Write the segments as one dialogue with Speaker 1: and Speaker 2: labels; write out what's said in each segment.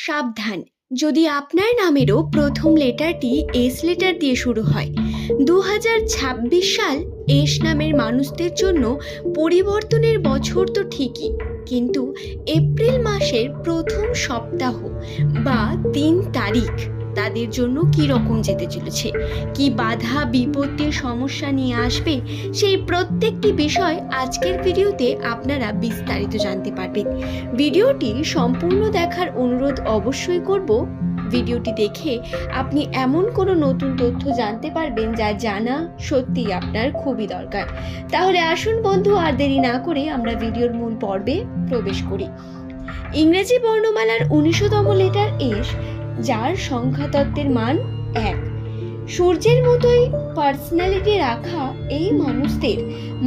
Speaker 1: সাবধান, যদি আপনার নামেরও প্রথম লেটারটি এস লেটার দিয়ে শুরু হয়। 2026 সাল এস নামের মানুষদের জন্য পরিবর্তনের বছর তো ঠিকই, কিন্তু এপ্রিল মাসের প্রথম সপ্তাহ বা 3 তারিখ তাদের জন্য কি রকম যেতে চলেছে, কি বাধা বিপত্তির সমস্যা নিয়ে আসবে, সেই প্রত্যেকটি বিষয় আজকের ভিডিওতে আপনারা বিস্তারিত জানতে পারবেন। ভিডিওটি সম্পূর্ণ দেখার অনুরোধ অবশ্যই করব। ভিডিওটি দেখে আপনি এমন কোনো নতুন তথ্য জানতে পারবেন যা জানা সত্যিই আপনার খুবই দরকার। তাহলে আসুন বন্ধু, আর দেরি না করে আমরা ভিডিওর মূল পর্বে প্রবেশ করি। ইংরেজি বর্ণমালার 19তম লেটার এস, যার সংখ্যাতত্ত্বের মান 1। সূর্যের মতোই পার্সোনালিটি রাখা এই মানুষদের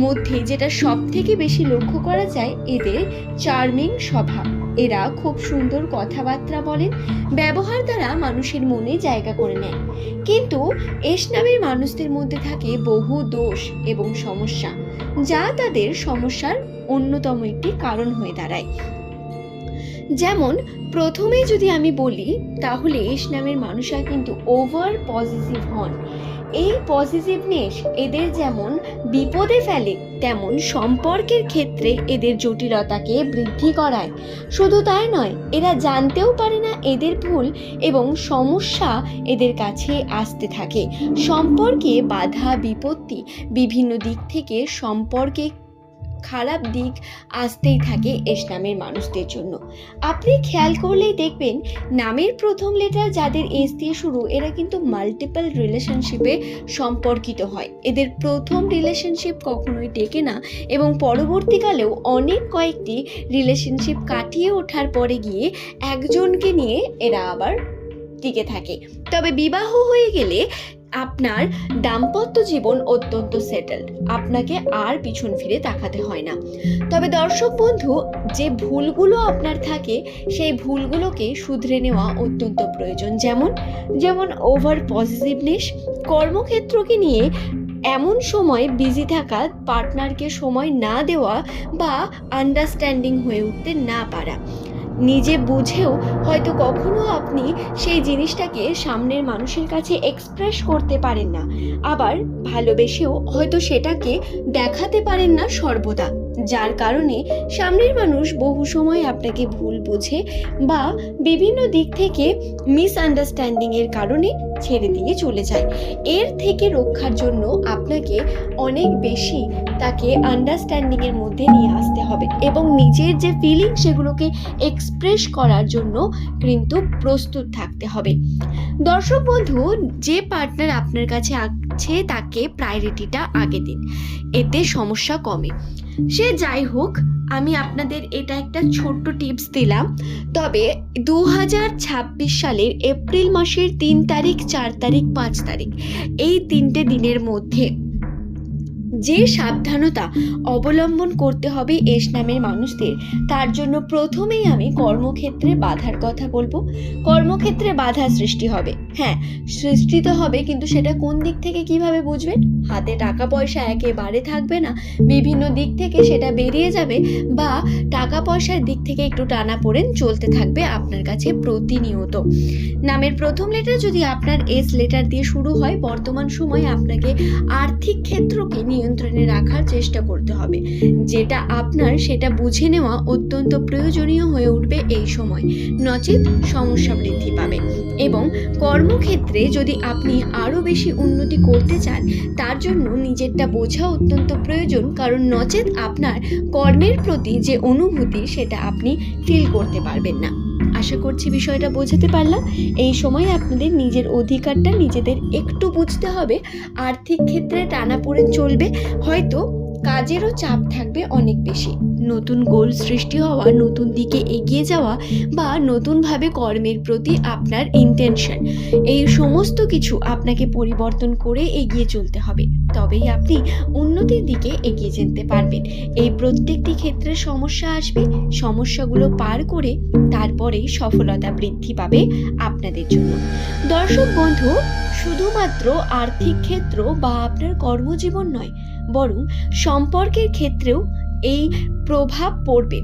Speaker 1: মধ্যে যেটা সব থেকে বেশি লক্ষ্য করা যায়, এদের চার্মিং স্বভাব। এরা খুব সুন্দর কথাবার্তা বলেন, ব্যবহার দ্বারা মানুষের মনে জায়গা করে নেয়। কিন্তু এস নামের মানুষদের মধ্যে থাকে বহু দোষ এবং সমস্যা, যা তাদের সমস্যার অন্যতম একটি কারণ হয়ে দাঁড়ায়। যেমন প্রথমে যদি আমি বলি, তাহলে এস নামের মানুষরা কিন্তু ওভার পজিটিভ হন। এই পজিটিভনেস এদের যেমন বিপদে ফেলে, তেমন সম্পর্কের ক্ষেত্রে এদের জটিলতাকে বৃদ্ধি করায়। শুধু তাই নয়, এরা জানতেও পারে না এদের ভুল এবং সমস্যা এদের কাছে আসতে থাকে। সম্পর্কে বাধা বিপত্তি, বিভিন্ন দিক থেকে সম্পর্কে খারাপ দিক আসতেই থাকে এস নামের মানুষদের জন্য। আপনি খেয়াল করলেই দেখবেন, নামের প্রথম লেটার যাদের এস দিয়ে শুরু, এরা কিন্তু মাল্টিপল রিলেশনশিপে সম্পর্কিত হয়। এদের প্রথম রিলেশনশিপ কখনোই টেকে না এবং পরবর্তীকালেও অনেক কয়েকটি রিলেশনশিপ কাটিয়ে ওঠার পরে গিয়ে একজনকে নিয়ে এরা আবার টিকে থাকে। তবে বিবাহ হয়ে গেলে আপনার দাম্পত্য জীবন অত্যন্ত সেটেলড, আপনাকে আর পিছন ফিরে তাকাতে হয় না। তবে দর্শক বন্ধু, যে ভুলগুলো আপনার থাকে সেই ভুলগুলোকে শুধরে নেওয়া অত্যন্ত প্রয়োজন। যেমন ওভার পজিটিভনেস, কর্মক্ষেত্রকে নিয়ে এমন সময় বিজি থাকা, পার্টনারকে সময় না দেওয়া বা আন্ডারস্ট্যান্ডিং হয়ে উঠতে না পারা। নিজে বুঝেও হয়তো কখনো আপনি সেই জিনিসটাকে সামনের মানুষের কাছে এক্সপ্রেস করতে পারেন না, আবার ভালোবেসেও হয়তো সেটাকে দেখাতে পারেন না সর্বদা, যার কারণে সামনের মানুষ বহু সময় আপনাকে ভুল বুঝে বা বিভিন্ন দিক থেকে মিসআন্ডারস্ট্যান্ডিং এর কারণে ছেড়ে দিয়ে চলে যায়। এর থেকে রক্ষার জন্য আপনাকে অনেক বেশি তাকে আন্ডারস্ট্যান্ডিং এর মধ্যে নিয়ে আসতে হবে এবং নিজের যে ফিলিং সেগুলোকে এক্সপ্রেস করার জন্য কিন্তু প্রস্তুত থাকতে হবে। দর্শক বন্ধু, যে পার্টনার আপনার কাছে আছে তাকে প্রায়োরিটিটা আগে দিন, এতে সমস্যা কমে। সে যাই হোক, আমি আপনাদের এটা একটা ছোট্ট টিপস দিলাম। তবে 2026 সালের এপ্রিল মাসের 3 তারিখ, 4 তারিখ, 5 তারিখ এই 3টে দিনের মধ্যে যে সাবধানতা অবলম্বন করতে হবে এস নামের মানুষদের, তার জন্য প্রথমেই আমি কর্মক্ষেত্রে বাধার কথা বলবো। কর্মক্ষেত্রে বাধা সৃষ্টি হবে, হ্যাঁ সৃষ্টি তো হবে, কিন্তু সেটা কোন দিক থেকে কিভাবে বুঝবেন? হাতে টাকা পয়সা একেবারে থাকবে না, বিভিন্ন দিক থেকে সেটা বেরিয়ে যাবে, বা টাকা পয়সার দিক থেকে একটু টানাপোড়েন চলতে থাকবে আপনার কাছে প্রতিনিয়ত। নামের প্রথম লেটার যদি আপনার এস লেটার দিয়ে শুরু হয়, বর্তমান সময়ে আপনাকে আর্থিক ক্ষেত্রকে নিয়ন্ত্রণে রাখার চেষ্টা করতে হবে। যেটা আপনার সেটা বুঝে নেওয়া অত্যন্ত প্রয়োজনীয় হয়ে উঠবে এই সময়, নচেত সমস্যা বৃদ্ধি পাবে। এবং কর্মক্ষেত্রে যদি আপনি আরও বেশি উন্নতি করতে চান, তার জন্য নিজেরটা বোঝা অত্যন্ত প্রয়োজন, কারণ নচেত আপনার কর্মের প্রতি যে অনুভূতি সেটা আপনি ফিল করতে পারবেন না। আশা করছি বিষয়টা বোঝাতে পারলাম। এই সময় আপনাদের নিজের অধিকারটা নিজেদের একটু বুঝতে হবে। আর্থিক ক্ষেত্রে টানাপোড়েন চলবে, হয়তো কাজেরও চাপ থাকবে অনেক বেশি। নতুন গোল সৃষ্টি হওয়া, নতুন দিকে এগিয়ে যাওয়া বা নতুনভাবে কর্মের প্রতি আপনার ইন্টেনশন, এই সমস্ত কিছু আপনাকে পরিবর্তন করে এগিয়ে চলতে হবে, তবেই আপনি উন্নতির দিকে এগিয়ে যেতে পারবেন। এই প্রত্যেকটি ক্ষেত্রে সমস্যা আসবে, সমস্যাগুলো পার করে তারপরেই সফলতা বৃদ্ধি পাবে আপনাদের জন্য। দর্শক বন্ধু, শুধুমাত্র আর্থিক ক্ষেত্র বা আপনার কর্মজীবন নয়, বরং সম্পর্কের ক্ষেত্রেও এই প্রভাব পড়বে।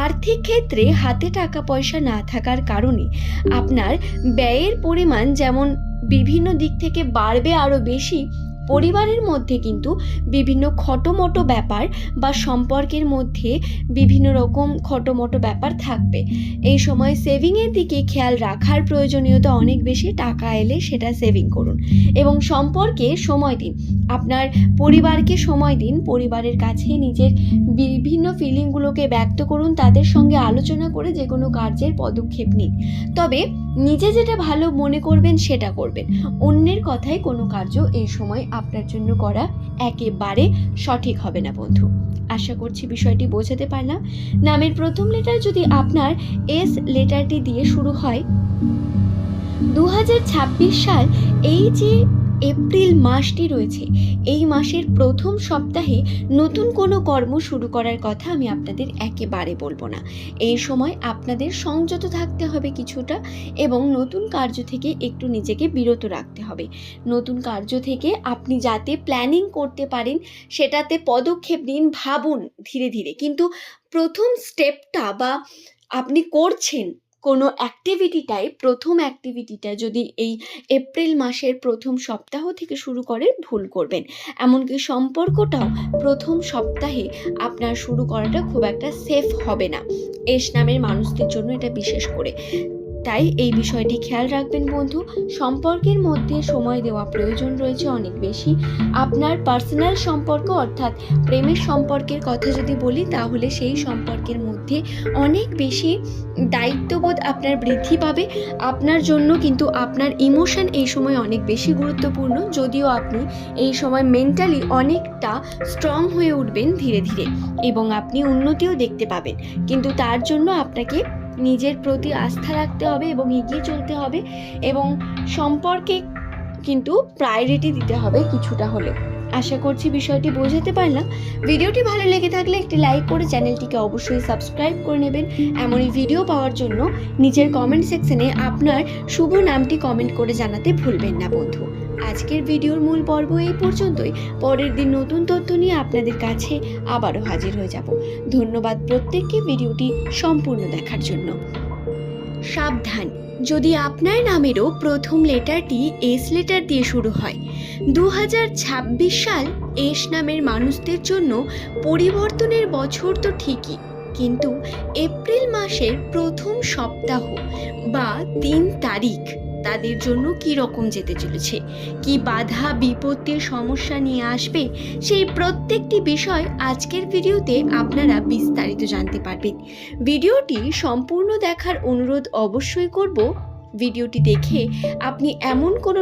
Speaker 1: আর্থিক ক্ষেত্রে হাতে টাকা পয়সা না থাকার কারণে আপনার ব্যয়ের পরিমাণ যেমন বিভিন্ন দিক থেকে বাড়বে আরও বেশি, পরিবারের মধ্যে কিন্তু বিভিন্ন খটোমটো ব্যাপার বা সম্পর্কের মধ্যে বিভিন্ন রকম খটোমটো ব্যাপার থাকবে। এই সময় সেভিংয়ের দিকে খেয়াল রাখার প্রয়োজনীয়তা অনেক বেশি। টাকা এলে সেটা সেভিং করুন এবং সম্পর্কে সময় দিন, আপনার পরিবারকে সময় দিন, পরিবারের কাছে নিজের বিভিন্ন ফিলিংগুলোকে ব্যক্ত করুন, তাদের সঙ্গে আলোচনা করে যে কোনো কার্যের পদক্ষেপ নিন। তবে নিজে যেটা ভালো মনে করবেন সেটা করবেন, অন্যের কথায় কোনো কার্য এই সময় আপনার জন্য করা একেবারে সঠিক হবে না বন্ধু। আশা করছি বিষয়টি বোঝাতে পারলাম। নামের প্রথম লেটার যদি আপনার এস লেটারটি দিয়ে শুরু হয়, 2026 সাল এই যে এপ্রিল মাসটি রয়েছে, এই মাসের প্রথম সপ্তাহে নতুন কোনো কর্ম শুরু করার কথা আমি আপনাদের একেবারে বলবো না। এই সময় আপনাদের সংযত থাকতে হবে কিছুটা এবং নতুন কার্য থেকে একটু নিজেকে বিরত রাখতে হবে। নতুন কার্য থেকে আপনি যাতে প্ল্যানিং করতে পারেন সেটাতে পদক্ষেপ নিন, ভাবুন ধীরে ধীরে, কিন্তু প্রথম স্টেপটা বা আপনি করছেন কোনো প্রথম অ্যাক্টিভিটিটা যদি এই এপ্রিল মাসের প্রথম সপ্তাহ থেকে শুরু করেন, ভুল করবেন। এমনকি সম্পর্কটাও প্রথম সপ্তাহে আপনার শুরু করাটা খুব একটা সেফ হবে না এস নামের মানুষদের জন্য, এটা বিশেষ করে। তাই এই বিষয়টি খেয়াল রাখবেন বন্ধু। সম্পর্কের মধ্যে সময় দেওয়া প্রয়োজন রয়েছে অনেক বেশি। আপনার পার্সোনাল সম্পর্ক অর্থাৎ প্রেমের সম্পর্কের কথা যদি বলি, তাহলে সেই সম্পর্কের মধ্যে অনেক বেশি দায়িত্ববোধ আপনার বৃদ্ধি পাবে। আপনার জন্য কিন্তু আপনার ইমোশন এই সময় অনেক বেশি গুরুত্বপূর্ণ, যদিও আপনি এই সময় মেন্টালি অনেকটা স্ট্রং হয়ে উঠবেন ধীরে ধীরে এবং আপনি উন্নতিও দেখতে পাবেন, কিন্তু তার জন্য আপনাকে নিজের প্রতি আস্থা রাখতে হবে এবং এগিয়ে চলতে হবে এবং সম্পর্কে কিন্তু প্রায়োরিটি দিতে হবে কিছুটা হলেও। আশা করছি বিষয়টি বোঝাতে পারলাম। ভিডিওটি ভালো লেগে থাকলে একটি লাইক করে চ্যানেলটিকে অবশ্যই সাবস্ক্রাইব করে নেবেন। এমনই ভিডিও পাওয়ার জন্য নিচের কমেন্ট সেকশনে আপনার শুভ নামটি কমেন্ট করে জানাতে ভুলবেন না বন্ধু। আজকের ভিডিওর মূল পর্ব এই পর্যন্তই। পরের দিন নতুন তথ্য নিয়ে আপনাদের কাছে আবারও হাজির হয়ে যাব। ধন্যবাদ প্রত্যেককে ভিডিওটি সম্পূর্ণ দেখার জন্য। সাবধান, যদি আপনার নামেরও প্রথম লেটারটি এস লেটার দিয়ে শুরু হয়, 2026 সাল এস নামের মানুষদের জন্য পরিবর্তনের বছর তো ঠিকই, কিন্তু এপ্রিল মাসের প্রথম সপ্তাহ বা 3 তারিখ তাদের জন্য কি রকম যেতে চলেছে, কি বাধা বিপত্তির সমস্যা নিয়ে আসবে, সেই প্রত্যেকটি বিষয় আজকের ভিডিওতে আপনারা বিস্তারিত জানতে পারবেন। ভিডিওটি সম্পূর্ণ দেখার অনুরোধ অবশ্যই করব। ভিডিওটি দেখে আপনি এমন কোনো